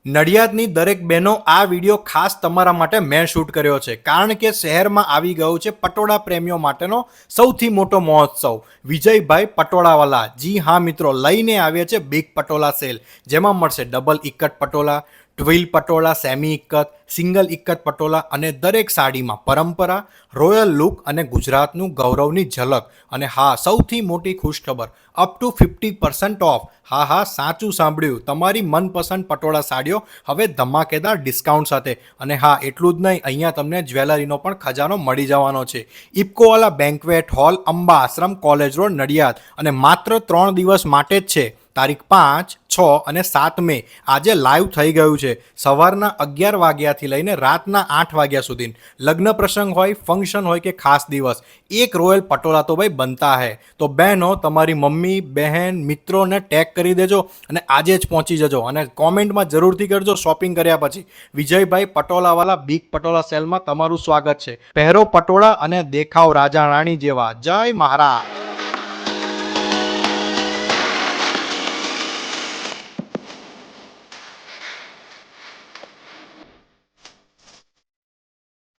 નડિયાદની દરેક બહેનો આ વિડીયો ખાસ તમારા માટે મેં શૂટ કર્યો છે, કારણ કે શહેરમાં આવી ગયું છે પટોળા પ્રેમીઓ માટેનો સૌથી મોટો મહોત્સવ વિજયભાઈ પટોળાવાલા. જી હા મિત્રો, લઈને આવ્યા છે બિગ પટોળા સેલ, જેમાં મળશે double ikat patola, twill patola, semi ikat, single ikat patola અને દરેક સાડીમાં પરંપરા, રોયલ લુક અને ગુજરાતનું ગૌરવની ઝલક. અને હા, સૌથી મોટી ખુશખબર, અપ ટુ 50% ઓફ. હા હા, સાચું સાંભળ્યું, તમારી મનપસંદ પટોળા સાડીઓ હવે ધમાકેદાર ડિસ્કાઉન્ટ સાથે. અને હા, એટલું જ નહીં, અહીંયા તમને જ્વેલરીનો પણ ખજાનો મળી જવાનો છે. ઇફકોવાલા બેન્ક્વેટ હોલ, અંબા આશ્રમ, કોલેજ રોડ, નડિયાદ. અને માત્ર 3 દિવસ માટે જ છે. તારીખ 5, 6 અને 7 મે આજે લાઈવ થઈ ગયું છે, સવારના 11 વાગ્યાથી લઈને રાતના 8 વાગ્યા સુધી. લગ્ન પ્રસંગ હોય, ફંક્શન હોય કે ખાસ દિવસ, એક રોયલ પટોળા તો ભાઈ બનતા હે. તો બહેનો, તમારી મમ્મી, બહેન, મિત્રોને ટેગ કરી દેજો અને આજે જ પહોંચી જજો. અને કોમેન્ટમાં જરૂરથી કરજો શોપિંગ કર્યા પછી. વિજયભાઈ પટોળાવાલા બિગ પટોળા સેલમાં તમારું સ્વાગત છે. પહેરો પટોળા અને દેખાવ રાજા રાણી જેવા. જય મહારાજ.